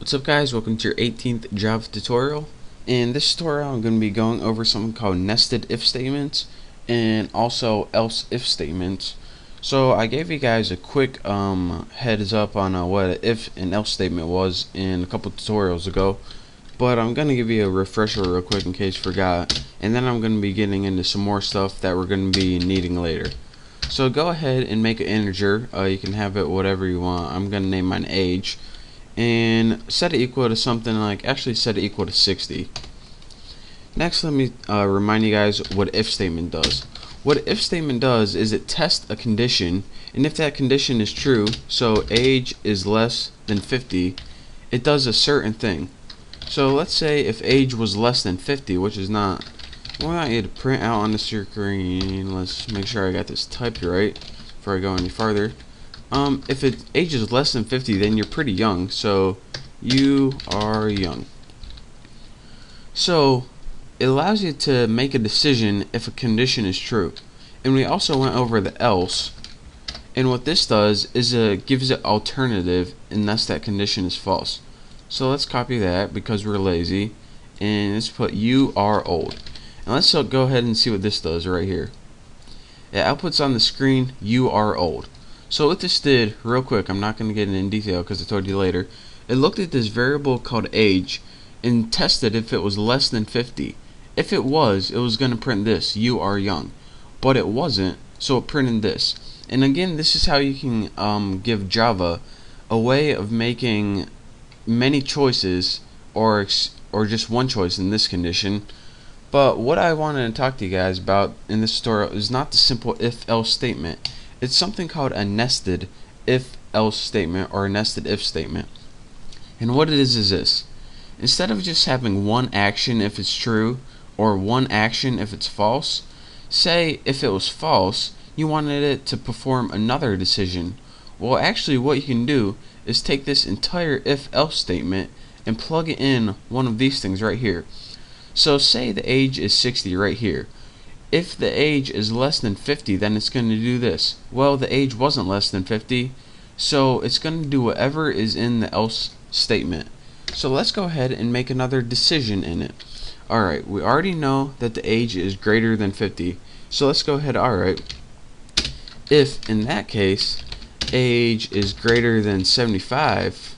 What's up guys, welcome to your 18th Java tutorial. In this tutorial I'm going to be going over something called nested if statements and also else if statements. So I gave you guys a quick heads up on what an if and else statement was in a couple tutorials ago, but I'm going to give you a refresher real quick in case you forgot, and then I'm going to be getting into some more stuff that we're going to be needing later. So go ahead and make an integer. You can have it whatever you want. I'm going to name mine age and set it equal to something like, actually set it equal to 60. Next, let me remind you guys what if statement does. What if statement does is it tests a condition, and if that condition is true, so age is less than 50, it does a certain thing. So let's say if age was less than 50, which is not, we want you to print out on the screen. Let's make sure I got this typed right before I go any farther. If age is less than 50, then you're pretty young, so you are young. So it allows you to make a decision if a condition is true. And we also went over the else, and what this does is it gives it alternative unless that condition is false. So let's copy that because we're lazy, and let's put you are old. And let's go ahead and see what this does right here. It outputs on the screen you are old. So what this did, real quick, I'm not going to get in detail because I told you later, it looked at this variable called age and tested if it was less than 50. If it was going to print this, you are young. But it wasn't, so it printed this. And again, this is how you can give Java a way of making many choices or just one choice in this condition. But what I wanted to talk to you guys about in this tutorial is not the simple if-else statement. It's something called a nested if-else statement or a nested if statement. And what it is this. Instead of just having one action if it's true or one action if it's false, say if it was false, you wanted it to perform another decision. Well, actually what you can do is take this entire if-else statement and plug it in one of these things right here. So say the age is 60 right here. If the age is less than 50, then it's going to do this. Well, the age wasn't less than 50, so it's going to do whatever is in the else statement. So let's go ahead and make another decision in it. Alright, we already know that the age is greater than 50, so let's go ahead, alright, if in that case age is greater than 75,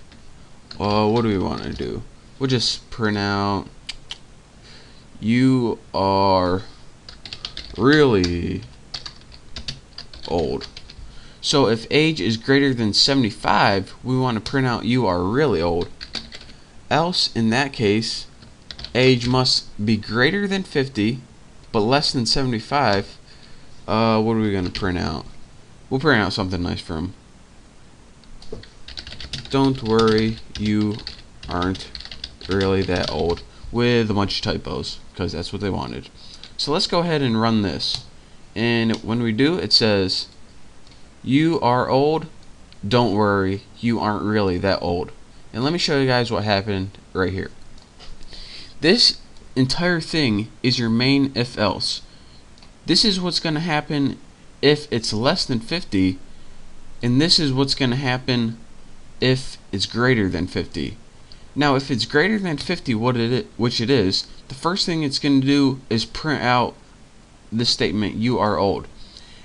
well, what do we want to do? We'll just print out you are really old. So if age is greater than 75, we want to print out you are really old. Else, in that case, age must be greater than 50 but less than 75. What are we going to print out? We'll print out something nice for him. Don't worry, you aren't really that old, with a bunch of typos because that's what they wanted. So let's go ahead and run this, and when we do, it says you are old, don't worry, you aren't really that old. And let me show you guys what happened right here. This entire thing is your main if else. This is what's going to happen if it's less than 50, and this is what's going to happen if it's greater than 50. Now if it's greater than 50, which it is, the first thing it's going to do is print out the statement you are old.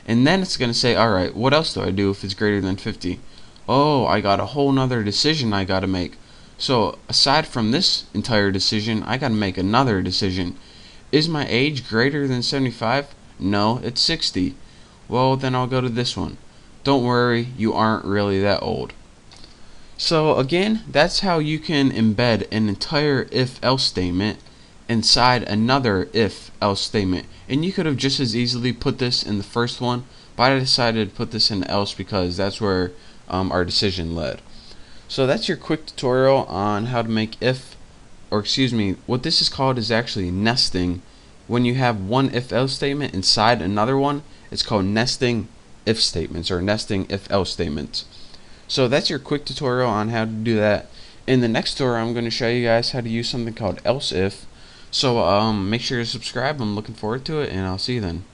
And then it's going to say, alright, what else do I do if it's greater than 50? Oh, I got a whole nother decision I got to make. So aside from this entire decision, I got to make another decision. Is my age greater than 75? No, it's 60. Well, then I'll go to this one. Don't worry, you aren't really that old. So again, that's how you can embed an entire if-else statement inside another if-else statement. And you could have just as easily put this in the first one, but I decided to put this in else because that's where our decision led. So that's your quick tutorial on how to make what this is called is actually nesting. When you have one if-else statement inside another one, it's called nesting if statements or nesting if-else statements. So that's your quick tutorial on how to do that. In the next tutorial, I'm going to show you guys how to use something called else if. So make sure to subscribe. I'm looking forward to it, and I'll see you then.